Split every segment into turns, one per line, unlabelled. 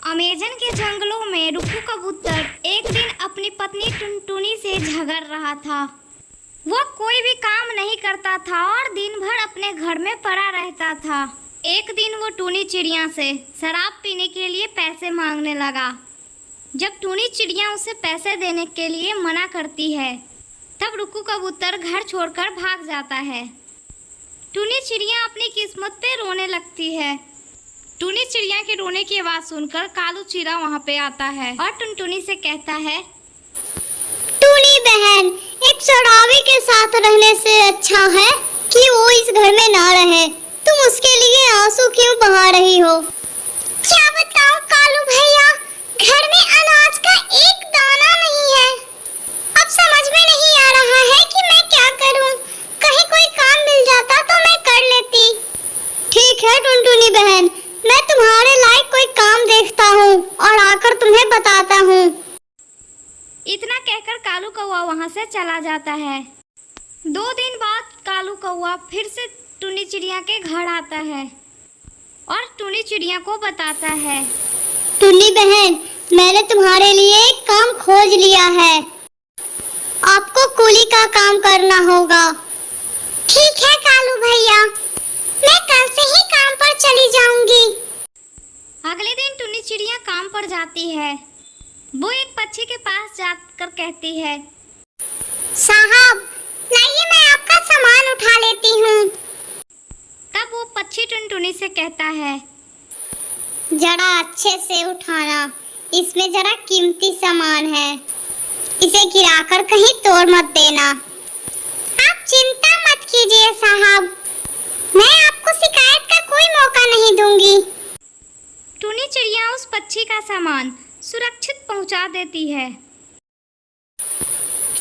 Amazon के जंगलों में रुक्कू कबूतर एक दिन अपनी पत्नी टुनटुनी से झगड़ रहा था। वह कोई भी काम नहीं करता था और दिन भर अपने घर में पड़ा रहता था। एक दिन वो टूनी चिड़िया से शराब पीने के लिए पैसे मांगने लगा। जब टूनी चिड़िया उसे पैसे देने के लिए मना करती है, तब रुक्कू कबूतर घर छोड़कर भाग जाता है। टूनी चिड़िया अपनी किस्मत पे रोने लगती है। टूनी चिड़िया के रोने की आवाज़ सुनकर कालू चिड़ा वहाँ पे आता है और टुनटुनी से कहता है,
टूनी बहन, एक शराबी के साथ रहने से अच्छा है कि वो इस घर में ना रहे। तुम उसके लिए आंसू क्यों बहा रही हो? क्या बताऊं कालू भैया, घर में अनाज का एक दाना नहीं है। अब समझ में नहीं आ रहा है कि मैं क्या करूं। कहीं कोई काम मिल जाता तो मैं कर लेती। ठीक है टुनटुनी बहन, मैं तुम्हारे लायक कोई काम देखता हूँ और आकर तुम्हें बताता हूँ।
इतना कहकर कालू कौवा वहाँ से चला जाता है। 2 दिन बाद कालू कौवा फिर से टूनी चिड़िया के घर आता है और टूनी चिड़िया को बताता है,
टुन्नी बहन, मैंने तुम्हारे लिए एक काम खोज लिया है। आपको कुली का काम करना होगा। ठीक है कालू भैया, मैं कल से ही काम पर चली जाऊंगी।
अगले दिन टूनी चिड़िया काम पर जाती है। वो एक पक्षी के पास जाकर कहती है,
साहब, लाइए मैं आपका सामान उठा लेती हूँ।
तब वो पक्षी टुनटुनी से कहता है,
जरा अच्छे से उठाना, इसमें जरा कीमती सामान है। इसे गिराकर कहीं तोड़ मत देना। आप चिंता मत कीजिए साहब, मैं आपको शिकायत का कोई मौका नहीं दूंगी।
टूनी चिड़िया उस पक्षी का सामान सुरक्षित पहुंचा देती है।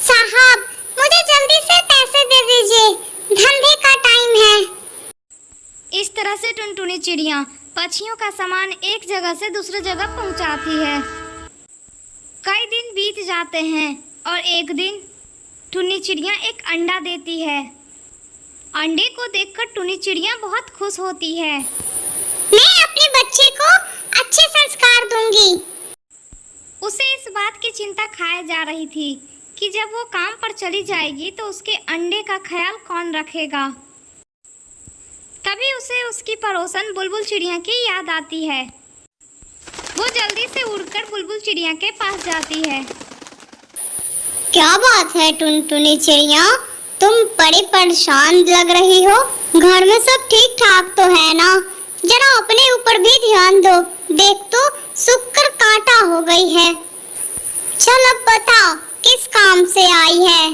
साहब, मुझे जल्दी से पैसे दे दीजिए, धंधे का टाइम है।
इस तरह से टुनटुनी चिड़िया पक्षियों का सामान एक जगह से दूसरी जगह पहुंचाती है। कई दिन बीत जाते हैं और एक दिन टुनी चिड़िया एक अंडा देती है। अंडे को देखकर टुनी चिड़िया बहुत खुश होती है।
मैं अपने बच्चे को अच्छे संस्कार दूंगी।
उसे इस बात की चिंता खाए जा रही थी कि जब वो काम पर चली जाएगी तो उसके अंडे का ख्याल कौन रखेगा। तभी उसे उसकी पड़ोसन बुलबुल चिड़िया की याद आती है। वो जल्दी से उड़कर बुलबुल चिड़िया के पास जाती है।
क्या बात है टुनटुनी चिड़िया, तुम बड़ी परेशान लग रही हो। घर में सब ठीक ठाक तो है ना? जरा अपने ऊपर भी ध्यान दो। देख तो सूखकर कांटा हो गई है। चल अब बता, किस काम से आई है?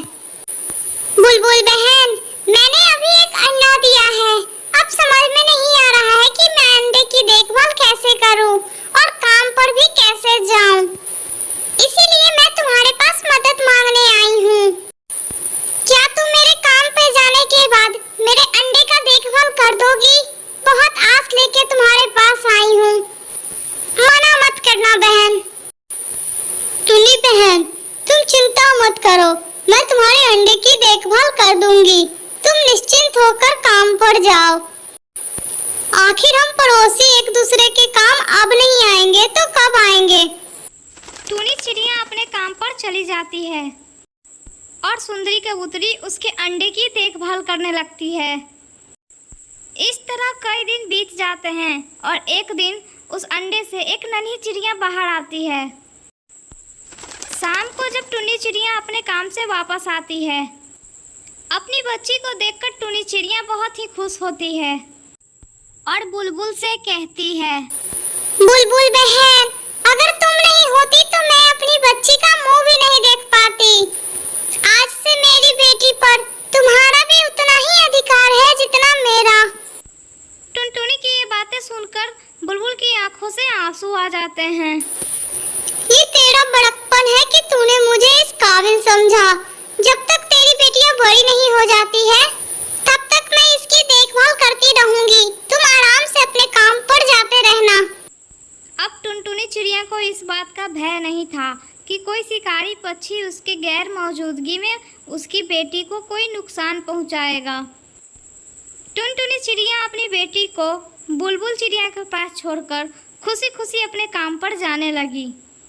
बुलबुल बहन, मैंने अभी एक अंडा दिया है। अब समझ में नहीं आ रहा है कि मैं अंडे की देखभाल कैसे करूं और काम पर भी कैसे जाऊं। इसीलिए मैं तुम्हारे पास मदद मांगने आई हूँ। क्या तुम मेरे काम पे जाने के बाद मेरे अंडे का देखभाल कर दोगी? बहुत आस लेके तुम्हारे पास आई हूँ। मना मत करना बहन। टुनी बहन, तुम चिंता मत करो, मैं तुम्हारे अंडे की देखभाल कर दूंगी। तुम निश्चिंत होकर काम पर जाओ। आखिर हम पड़ोसी एक दूसरे के काम अब नहीं आएंगे तो कब आएंगे?
टूनी चिड़िया अपने काम पर चली जाती है और सुंदरी कबूतरी उसके अंडे की देखभाल करने लगती है। इस तरह कई दिन बीत जाते हैं और एक दिन उस अंडे से एक नन्ही चिड़िया बाहर आती है। शाम को जब टूनी चिड़िया अपने काम से वापस आती है, अपनी बच्ची को देखकर टूनी चिड़िया बहुत ही खुश होती है और बुलबुल से कहती है,
बुलबुल बहन, अगर तुम नहीं होती तो मैं अपनी बच्ची का मुंह भी नहीं देख पाती। आज से मेरी बेटी पर तुम्हारा भी उतना ही अधिकार है जितना मेरा।
टुनटुनी की ये बातें सुनकर बुलबुल की आंखों से आंसू आ जाते हैं।
ये तेरा बड़प्पन है कि तूने मुझे इस काबिल समझा। जब तक तेरी बेटियां बड़ी नहीं हो जाती है, तब तक मैं इसकी देखभाल करती रहूंगी। तुम आराम से अपने काम पर जाते रहना।
अब टुनटुनी चिड़िया को इस बात का भय नहीं था कि कोई शिकारी पक्षी उसके गैर मौजूदगी में उसकी बेटी को कोई नुकसान पहुंचाएगा। टुनटुनी चिड़िया अपनी बेटी को बुलबुल चिड़िया के पास छोड़कर खुशी खुशी अपने काम पर जाने लगी।